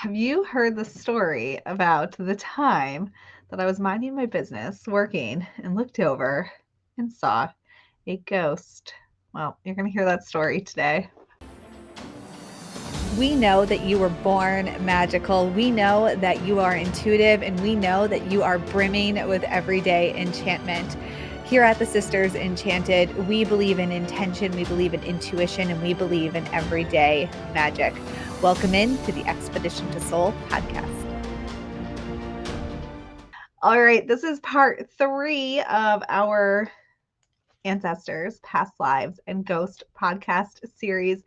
Have you heard the story about the time that I was minding my business, working, and looked over and saw a ghost? Well, you're going to hear that story today. We know that you were born magical. We know that you are intuitive, and we know that you are brimming with everyday enchantment. Here at the Sisters Enchanted, we believe in intention, we believe in intuition, and we believe in everyday magic. Welcome in to the Expedition to Soul podcast. All right, this is part 3 of our Ancestors, Past Lives, and Ghost podcast series.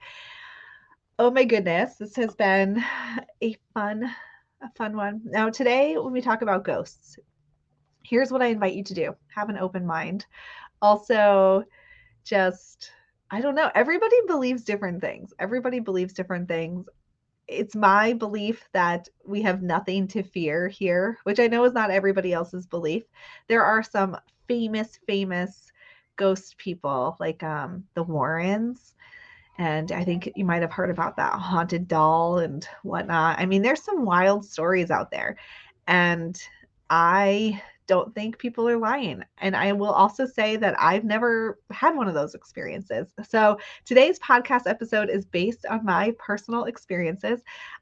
Oh my goodness, this has been a fun one. Now, today, when we talk about ghosts, here's what I invite you to do. Have an open mind. Also, just, I don't know, everybody believes different things. It's my belief that we have nothing to fear here, which I know is not everybody else's belief. There are some famous ghost people like the Warrens, and I think you might have heard about that haunted doll and whatnot. I mean, there's some wild stories out there, and I don't think people are lying. And I will also say that I've never had one of those experiences. So today's podcast episode is based on my personal experiences.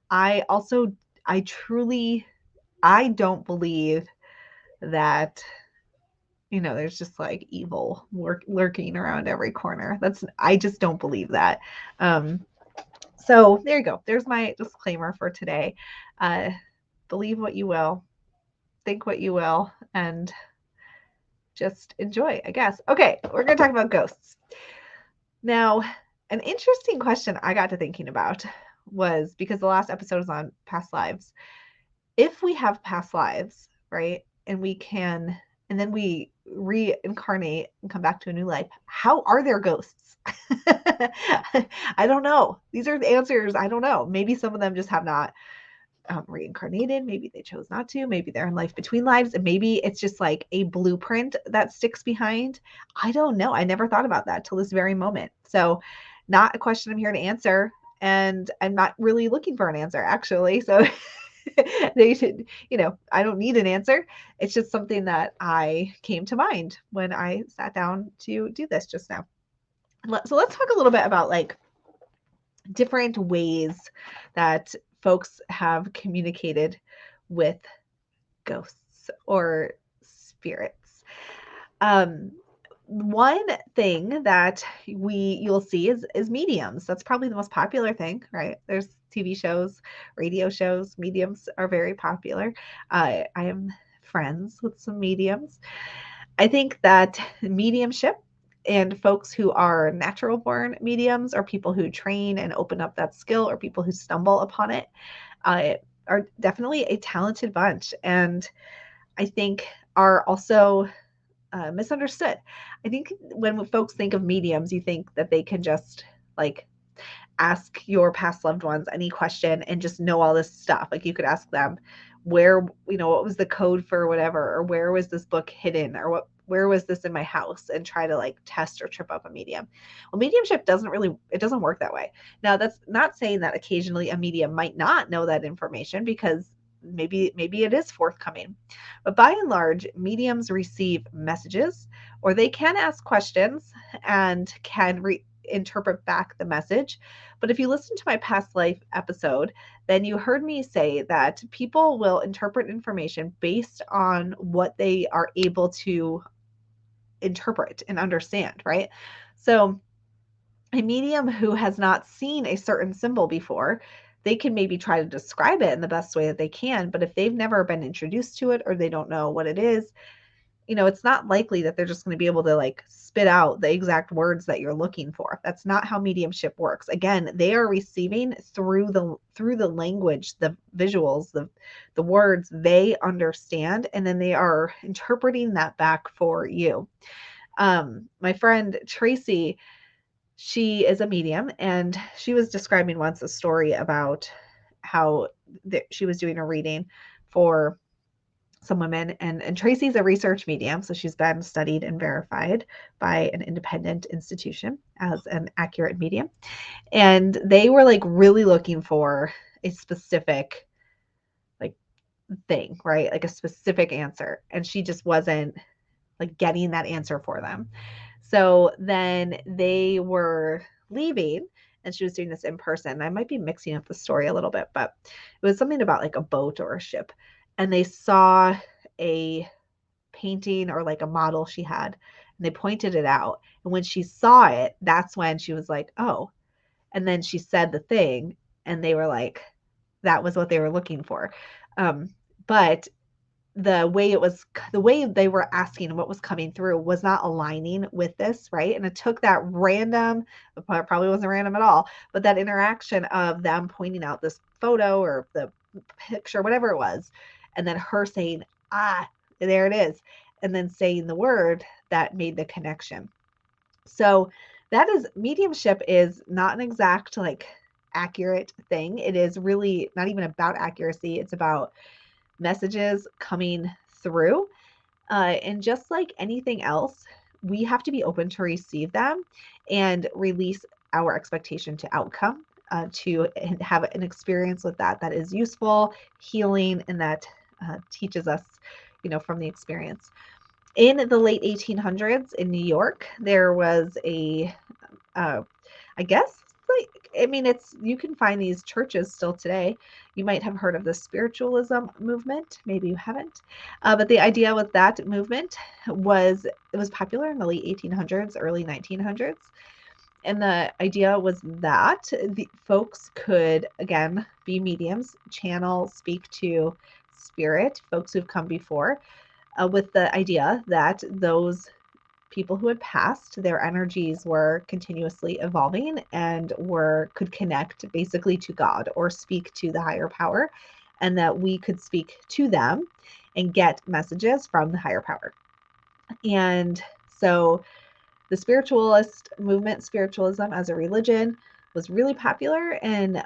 I also, I truly, I don't believe that, there's just like evil lurking around every corner. I just don't believe that. Um, so there you go. There's my disclaimer for today. Uh, believe what you will, think what you will, and just enjoy, I guess. Okay, we're going to talk about ghosts. Now, an interesting question I got to thinking about was, because the last episode was on past lives. If we have past lives, right, and then we reincarnate and come back to a new life, how are there ghosts? I don't know. These are the answers. I don't know. Maybe some of them just have not reincarnated. Maybe they chose not to. Maybe they're in life between lives. And maybe it's just like a blueprint that sticks behind. I don't know. I never thought about that till this very moment. So, not a question I'm here to answer. And I'm not really looking for an answer, actually. So, they should, I don't need an answer. It's just something that I came to mind when I sat down to do this just now. So, let's talk a little bit about like different ways that folks have communicated with ghosts or spirits. Um, One thing that you'll see is mediums. That's probably the most popular thing, right? There's TV shows, radio shows. Mediums are very popular. I am friends with some mediums. I think that mediumship and folks who are natural born mediums, or people who train and open up that skill, or people who stumble upon it, uh, are definitely a talented bunch. And I think are also misunderstood. I think when folks think of mediums, you think that they can just like ask your past loved ones any question and just know all this stuff. Like you could ask them what was the code for whatever, or where was this book hidden, or where was this in my house, and try to like test or trip up a medium. Well, mediumship doesn't work that way. Now, that's not saying that occasionally a medium might not know that information, because maybe it is forthcoming. But by and large, mediums receive messages, or they can ask questions and can interpret back the message. But if you listen to my past life episode, then you heard me say that people will interpret information based on what they are able to interpret and understand, right? So a medium who has not seen a certain symbol before, they can maybe try to describe it in the best way that they can, but if they've never been introduced to it, or they don't know what it is, it's not likely that they're just going to be able to like spit out the exact words that you're looking for. That's not how mediumship works. Again, they are receiving through the language, the visuals, the words they understand, and then they are interpreting that back for you. My friend Tracy, she is a medium, and she was describing once a story about how she was doing a reading for some women, and Tracy's a research medium, so she's been studied and verified by an independent institution as an accurate medium. And they were like really looking for a specific thing, right? Like a specific answer. And she just wasn't like getting that answer for them. So then they were leaving and she was doing this in person. I might be mixing up the story a little bit, but it was something about like a boat or a ship. And they saw a painting or like a model she had and they pointed it out. And when she saw it, that's when she was like, oh. And then she said the thing and they were like, that was what they were looking for. But the way they were asking what was coming through was not aligning with this, right? And it took that random, probably wasn't random at all, but that interaction of them pointing out this photo or the picture, whatever it was, and then her saying, ah, there it is, and then saying the word that made the connection. So that is mediumship is not an exact like accurate thing. It is really not even about accuracy. It's about messages coming through. And just like anything else, we have to be open to receive them and release our expectation to outcome to have an experience with that is useful, healing, and that teaches us, from the experience. In the late 1800s in New York, there was I guess, it's you can find these churches still today. You might have heard of the spiritualism movement. Maybe you haven't. But the idea with that movement was it was popular in the late 1800s, early 1900s. And the idea was that the folks could, again, be mediums, channel, speak to spirit, folks who've come before, with the idea that those people who had passed, their energies were continuously evolving and could connect basically to God or speak to the higher power, and that we could speak to them and get messages from the higher power. And so the spiritualist movement, spiritualism as a religion, was really popular in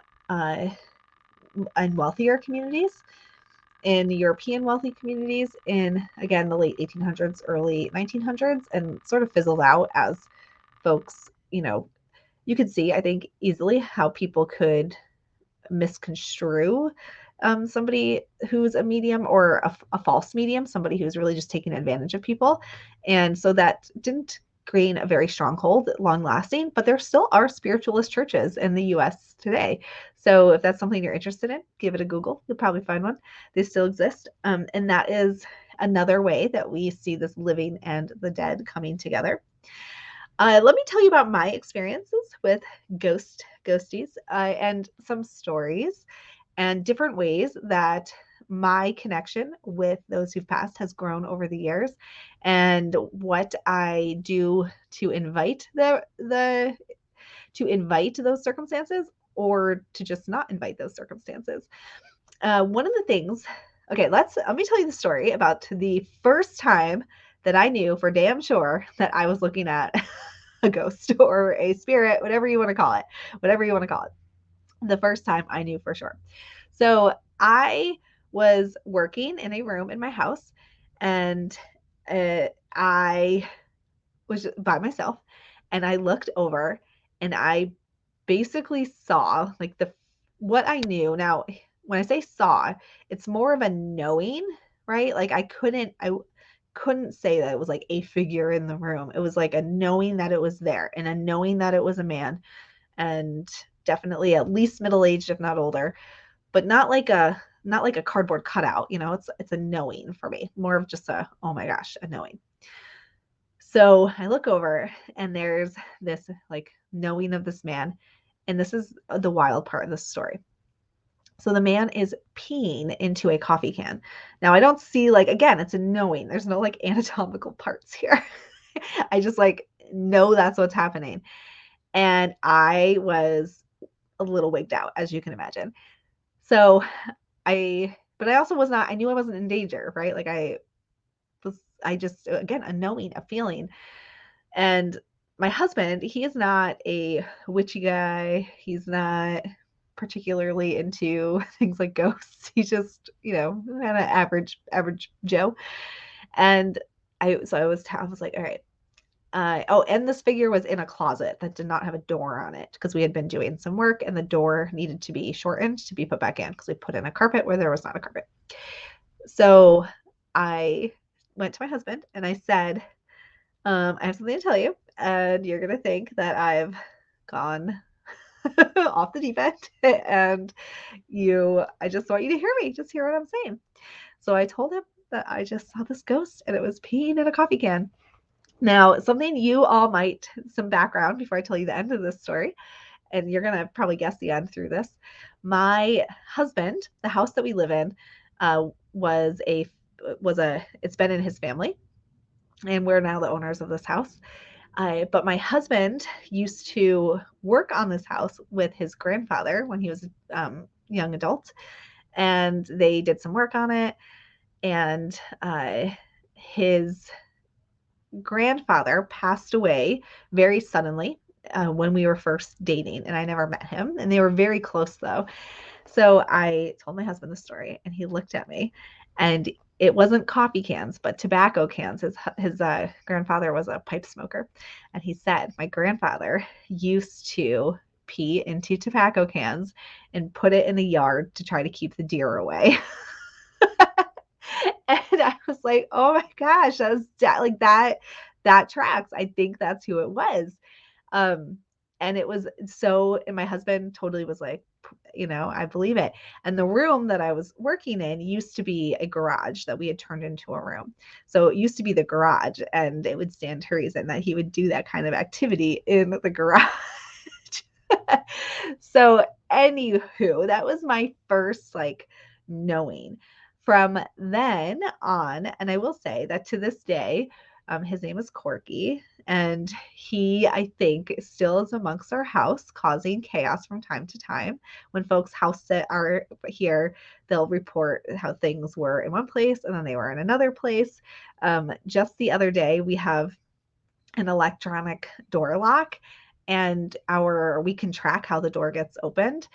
wealthier communities, in European wealthy communities in, again, the late 1800s, early 1900s, and sort of fizzled out as folks, you could see, I think, easily how people could misconstrue somebody who's a medium or a false medium, somebody who's really just taking advantage of people. And so that didn't gain a very strong hold, long lasting, but there still are spiritualist churches in the US today. So if that's something you're interested in, give it a Google. You'll probably find one. They still exist. And that is another way that we see this living and the dead coming together. Let me tell you about my experiences with ghosties, and some stories and different ways that my connection with those who've passed has grown over the years, and what I do to invite to invite those circumstances, or to just not invite those circumstances. One of the things, okay, let me tell you the story about the first time that I knew for damn sure that I was looking at a ghost or a spirit, whatever you want to call it, the first time I knew for sure. So I was working in a room in my house, and I was by myself, and I looked over and I basically saw like what I knew. Now, when I say saw, it's more of a knowing, right? Like I couldn't say that it was like a figure in the room. It was like a knowing that it was there, and a knowing that it was a man, and definitely at least middle-aged, if not older, but not like a cardboard cutout, it's a knowing for me, more of just oh my gosh, a knowing. So I look over and there's this like knowing of this man, and this is the wild part of the story. So the man is peeing into a coffee can. Now I don't see, like, again, it's a knowing. There's no like anatomical parts here. I just like know that's what's happening. And I was a little wigged out, as you can imagine. So but I also I knew I wasn't in danger, right? Like I just, again, a knowing, a feeling. And my husband, he is not a witchy guy. He's not particularly into things like ghosts. He's just, kind of average Joe. And I was like, all right, And this figure was in a closet that did not have a door on it because we had been doing some work and the door needed to be shortened to be put back in because we put in a carpet where there was not a carpet. So I went to my husband and I said, I have something to tell you, and you're going to think that I've gone off the deep end and I just want you to hear me, just hear what I'm saying. So I told him that I just saw this ghost and it was peeing in a coffee can. Now, something you all might, some background before I tell you the end of this story, and you're going to probably guess the end through this. My husband, the house that we live in, it's been in his family, and we're now the owners of this house. But my husband used to work on this house with his grandfather when he was young adult, and they did some work on it. And his grandfather passed away very suddenly when we were first dating, and I never met him. And they were very close though. So I told my husband the story, and he looked at me, and it wasn't coffee cans, but tobacco cans. His grandfather was a pipe smoker, and he said my grandfather used to pee into tobacco cans and put it in the yard to try to keep the deer away. And I was like, oh my gosh, that tracks. I think that's who it was. And it was so, and my husband totally was like, I believe it. And the room that I was working in used to be a garage that we had turned into a room. So it used to be the garage, and it would stand to reason that he would do that kind of activity in the garage. So anywho, that was my first knowing. From then on, and I will say that to this day, his name is Corky, and he, I think, still is amongst our house, causing chaos from time to time. When folks house sit are here, they'll report how things were in one place and then they were in another place. Just the other day, we have an electronic door lock, and we can track how the door gets opened.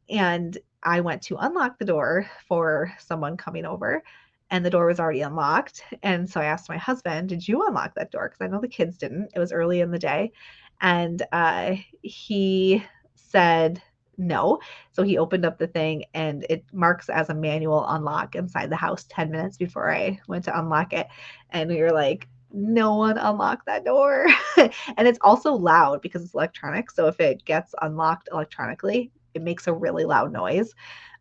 And I went to unlock the door for someone coming over, and the door was already unlocked. And so I asked my husband, did you unlock that door? Because I know the kids didn't. It was early in the day. And he said no. So he opened up the thing, and it marks as a manual unlock inside the house 10 minutes before I went to unlock it. And we were like, no one unlocked that door. And it's also loud because it's electronic. So if it gets unlocked electronically, it makes a really loud noise.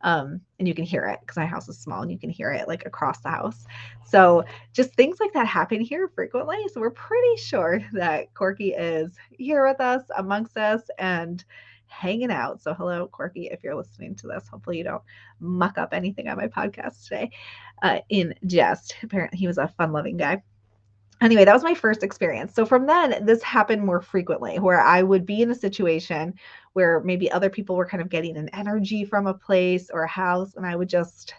And you can hear it because my house is small and you can hear it across the house. So just things like that happen here frequently. So we're pretty sure that Corky is here with us, amongst us, and hanging out. So hello, Corky, if you're listening to this. Hopefully you don't muck up anything on my podcast today in jest. Apparently he was a fun-loving guy. Anyway, that was my first experience. So from then, this happened more frequently, where I would be in a situation where maybe other people were kind of getting an energy from a place or a house, and I would just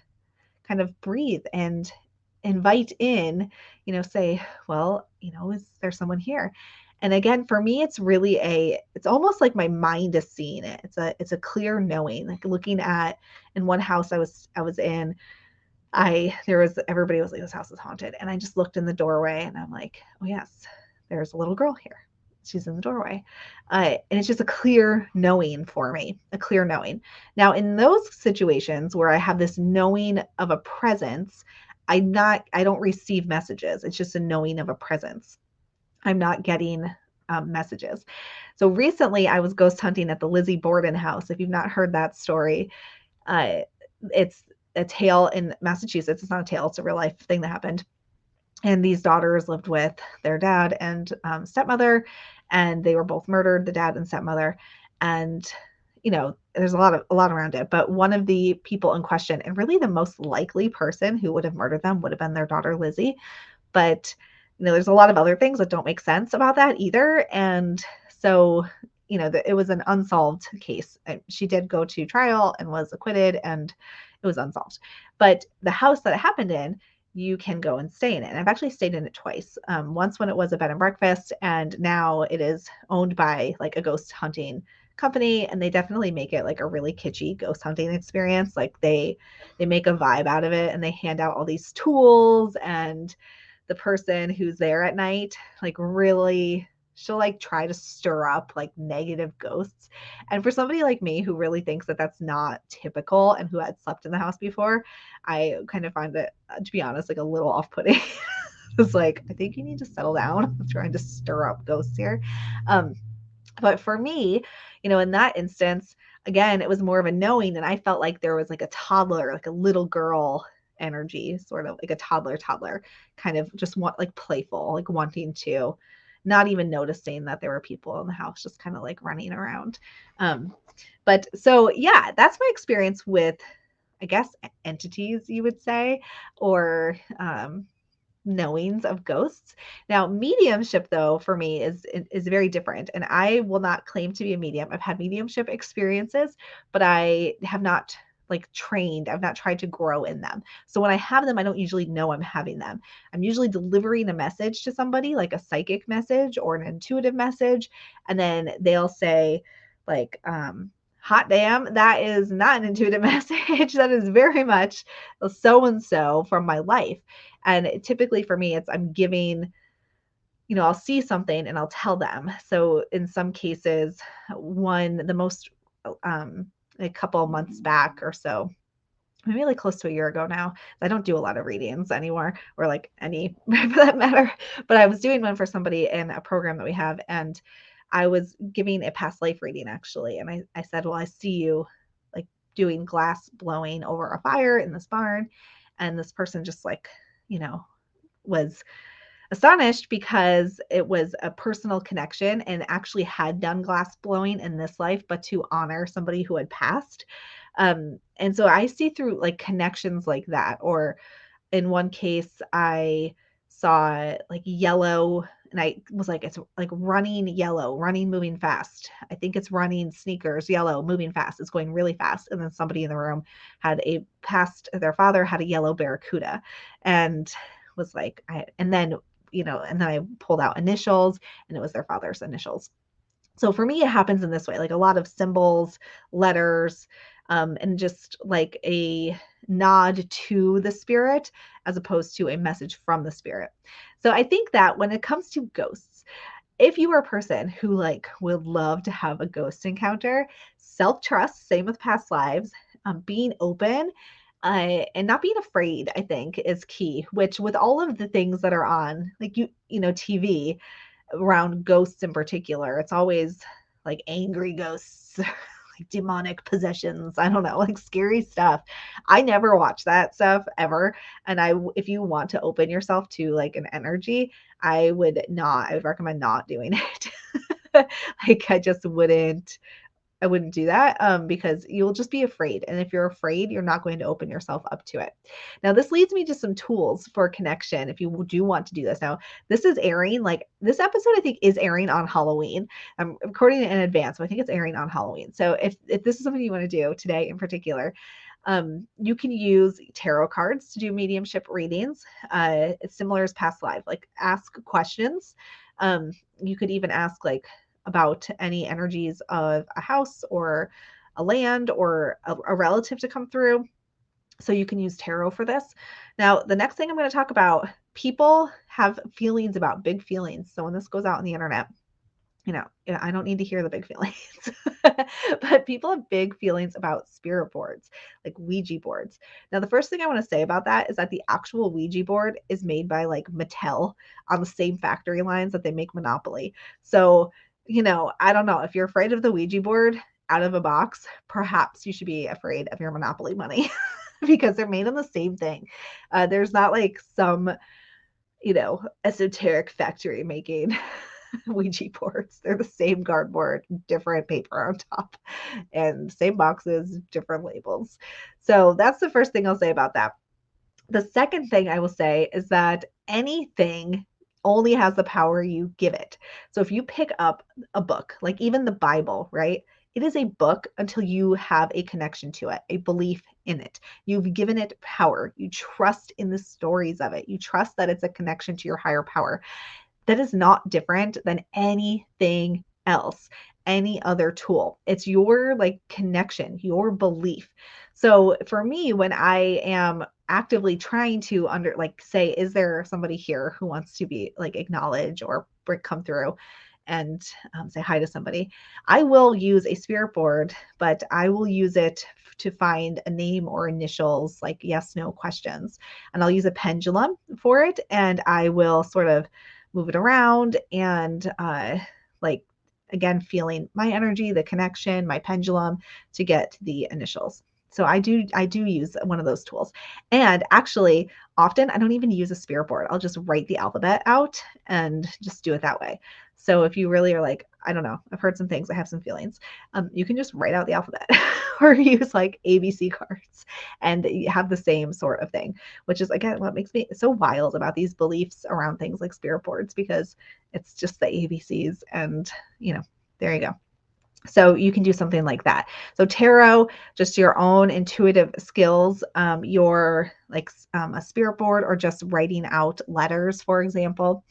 kind of breathe and invite in, say, well, is there someone here? And again, for me, it's really it's almost like my mind is seeing it. It's a clear knowing, like looking at, in one house I was in, everybody was like, this house is haunted. And I just looked in the doorway and I'm like, oh yes, there's a little girl here. She's in the doorway. And it's just a clear knowing for me, a clear knowing. Now, in those situations where I have this knowing of a presence, I don't receive messages. It's just a knowing of a presence. I'm not getting messages. So recently I was ghost hunting at the Lizzie Borden house. If you've not heard that story, it's a tale in Massachusetts. It's not a tale, it's a real life thing that happened. And these daughters lived with their dad and stepmother, and they were both murdered, the dad and stepmother. And there's a lot around it, but one of the people in question, and really the most likely person who would have murdered them, would have been their daughter Lizzie. But there's a lot of other things that don't make sense about that either. And so it was an unsolved case. She did go to trial and was acquitted, and it was unsolved. But the house that it happened in, you can go and stay in it. And I've actually stayed in it twice. Once when it was a bed and breakfast, and now it is owned by a ghost hunting company, and they definitely make it a really kitschy ghost hunting experience. They make a vibe out of it, and they hand out all these tools, and the person who's there at night, like really, she'll like try to stir up like negative ghosts. And for somebody like me who really thinks that that's not typical and who had slept in the house before, I kind of find it, to be honest, like a little off-putting. It's like, I think you need to settle down. I'm trying to stir up ghosts here. Um, but for me, in that instance, again, it was more of a knowing, and I felt like there was like a toddler, like a little girl energy, sort of like a toddler, kind of just like playful, like wanting to, not even noticing that there were people in the house, just kind of like running around. But so yeah, that's my experience with, I guess, entities, you would say, or knowings of ghosts. Now, mediumship, though, for me is very different, and I will not claim to be a medium. I've had mediumship experiences, but I have not like trained. I've not tried to grow in them. So when I have them, I don't usually know I'm having them. I'm usually delivering a message to somebody, like a psychic message or an intuitive message, and then they'll say like hot damn, that is not an intuitive message. That is very much so and so from my life. And typically for me, it's I'm giving, I'll see something and I'll tell them. So in some cases, the most, a couple of months back or so, maybe like close to a year ago now. I don't do a lot of readings anymore, or like any for that matter, but I was doing one for somebody in a program that we have, and I was giving a past life reading actually. And I said, well, I see you like doing glass blowing over a fire in this barn. And this person just like, was astonished because it was a personal connection and actually had done glass blowing in this life, but to honor somebody who had passed. And so I see through like connections like that. Or in one case, I saw like yellow, and I was like, it's like running yellow, running, moving fast. I think it's running sneakers, yellow, moving fast. It's going really fast. And then somebody in the room their father had a yellow Barracuda, and was like, and then I pulled out initials, and it was their father's initials. So for me, it happens in this way, like a lot of symbols, letters, and just like a nod to the spirit as opposed to a message from the spirit. So I think that when it comes to ghosts, if you are a person who like would love to have a ghost encounter, self-trust, same with past lives, being open, and not being afraid, I think is key, which with all of the things that are on, like, TV around ghosts in particular, it's always like angry ghosts, like demonic possessions. I don't know, like scary stuff. I never watch that stuff ever. And if you want to open yourself to like an energy, I would recommend not doing it. Like I wouldn't do that, because you'll just be afraid. And if you're afraid, you're not going to open yourself up to it. Now, this leads me to some tools for connection if you do want to do this. Now, this episode, I think, is airing on Halloween. I'm recording it in advance, so I think it's airing on Halloween. So if this is something you want to do today in particular, you can use tarot cards to do mediumship readings. It's similar as past life, like ask questions. You could even ask like about any energies of a house or a land or a relative to come through. So you can use tarot for this. Now, the next thing I'm going to talk about, people have feelings about big feelings. So when this goes out on the internet, I don't need to hear the big feelings, but people have big feelings about spirit boards, like Ouija boards. Now, the first thing I want to say about that is that the actual Ouija board is made by like Mattel on the same factory lines that they make Monopoly. So I don't know, if you're afraid of the Ouija board out of a box, perhaps you should be afraid of your Monopoly money because they're made on the same thing. There's not like some, esoteric factory making Ouija boards. They're the same cardboard, different paper on top, and same boxes, different labels. So that's the first thing I'll say about that. The second thing I will say is that anything only has the power you give it. So if you pick up a book, like even the Bible, right? It is a book until you have a connection to it, a belief in it. You've given it power. You trust in the stories of it. You trust that it's a connection to your higher power. That is not different than anything else, any other tool. It's your like connection, your belief. So for me, when I am actively trying to say, is there somebody here who wants to be like acknowledge or come through and say hi to somebody, I will use a spirit board, but I will use it to find a name or initials, like yes, no questions. And I'll use a pendulum for it. And I will sort of move it around and like, again, feeling my energy, the connection, my pendulum to get the initials. So I do use one of those tools. And actually, often I don't even use a spirit board. I'll just write the alphabet out and just do it that way. So if you really are like, I don't know, I've heard some things, I have some feelings, you can just write out the alphabet or use like ABC cards and you have the same sort of thing, which is again what makes me so wild about these beliefs around things like spirit boards, because it's just the ABCs and, there you go. So you can do something like that. So tarot, just your own intuitive skills, your like a spirit board, or just writing out letters, for example.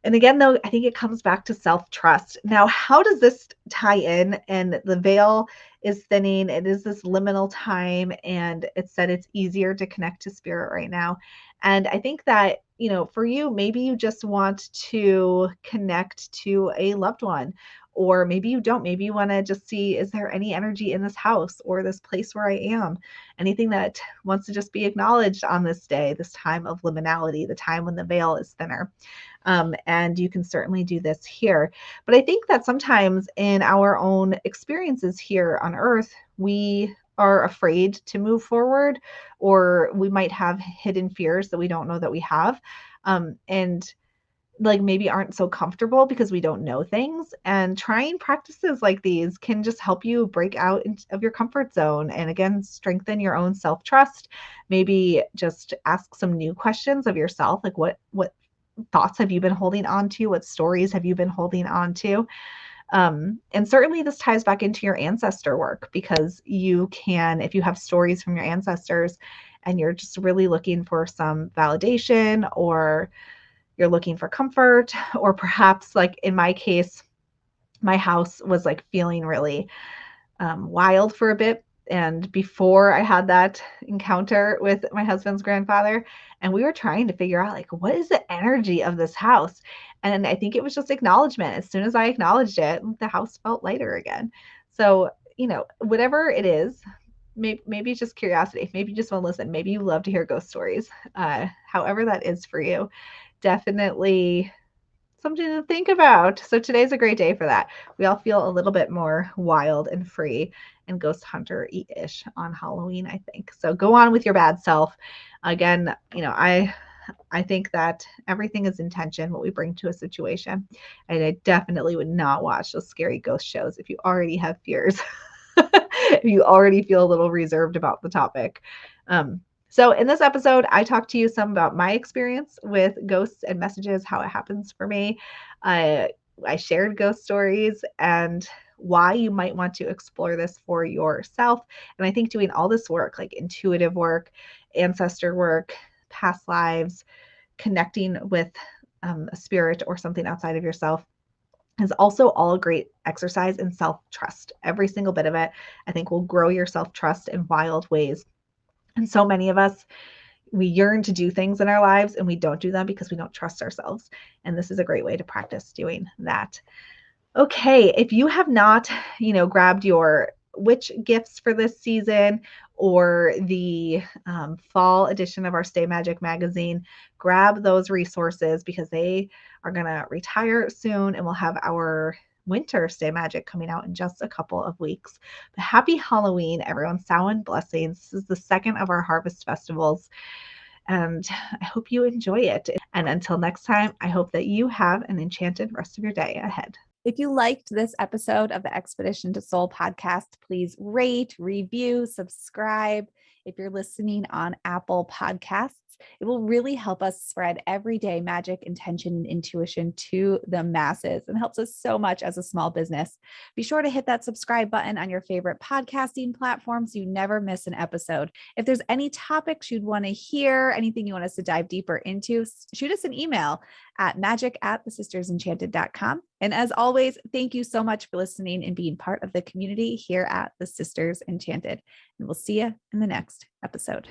And again, though, I think it comes back to self-trust. Now, how does this tie in? And the veil is thinning. It is this liminal time, and it said it's easier to connect to spirit right now. And I think that, for you, maybe you just want to connect to a loved one, or maybe you don't. Maybe you want to just see, is there any energy in this house or this place where I am? Anything that wants to just be acknowledged on this day, this time of liminality, the time when the veil is thinner. And you can certainly do this here. But I think that sometimes in our own experiences here on earth, we are afraid to move forward, or we might have hidden fears that we don't know that we have. And like maybe aren't so comfortable because we don't know things, and trying practices like these can just help you break out of your comfort zone and again strengthen your own self-trust. Maybe just ask some new questions of yourself, like what thoughts have you been holding on to? What stories have you been holding on to? And certainly this ties back into your ancestor work, because you can, if you have stories from your ancestors and you're just really looking for some validation, or you're looking for comfort, or perhaps like in my case, my house was like feeling really wild for a bit. And before I had that encounter with my husband's grandfather, and we were trying to figure out like, what is the energy of this house? And I think it was just acknowledgement. As soon as I acknowledged it, the house felt lighter again. So, whatever it is, maybe it's just curiosity. Maybe you just want to listen. Maybe you love to hear ghost stories. However that is for you, definitely something to think about. So today's a great day for that. We all feel a little bit more wild and free and ghost hunter-ish on Halloween, I think. So go on with your bad self. Again, I think that everything is intention, what we bring to a situation. And I definitely would not watch those scary ghost shows if you already have fears. If you already feel a little reserved about the topic. So in this episode, I talked to you some about my experience with ghosts and messages, how it happens for me. I shared ghost stories and why you might want to explore this for yourself. And I think doing all this work, like intuitive work, ancestor work, past lives, connecting with a spirit or something outside of yourself, is also all a great exercise in self-trust. Every single bit of it, I think, will grow your self-trust in wild ways. And so many of us, we yearn to do things in our lives and we don't do them because we don't trust ourselves. And this is a great way to practice doing that. Okay, if you have not, grabbed your witch gifts for this season, or the fall edition of our Stay Magic magazine, grab those resources, because they are going to retire soon, and we'll have our winter Stay Magic coming out in just a couple of weeks. But happy Halloween, everyone. Samhain blessings. This is the second of our harvest festivals, and I hope you enjoy it. And until next time, I hope that you have an enchanted rest of your day ahead. If you liked this episode of the Expedition to Soul podcast, please rate, review, subscribe. If you're listening on Apple Podcasts, it will really help us spread everyday magic, intention, and intuition to the masses, and helps us so much as a small business. Be sure to hit that subscribe button on your favorite podcasting platform so you never miss an episode. If there's any topics you'd want to hear, anything you want us to dive deeper into, shoot us an email at magic@thesistersenchanted.com. And as always, thank you so much for listening and being part of the community here at the Sisters Enchanted. And we'll see you in the next episode.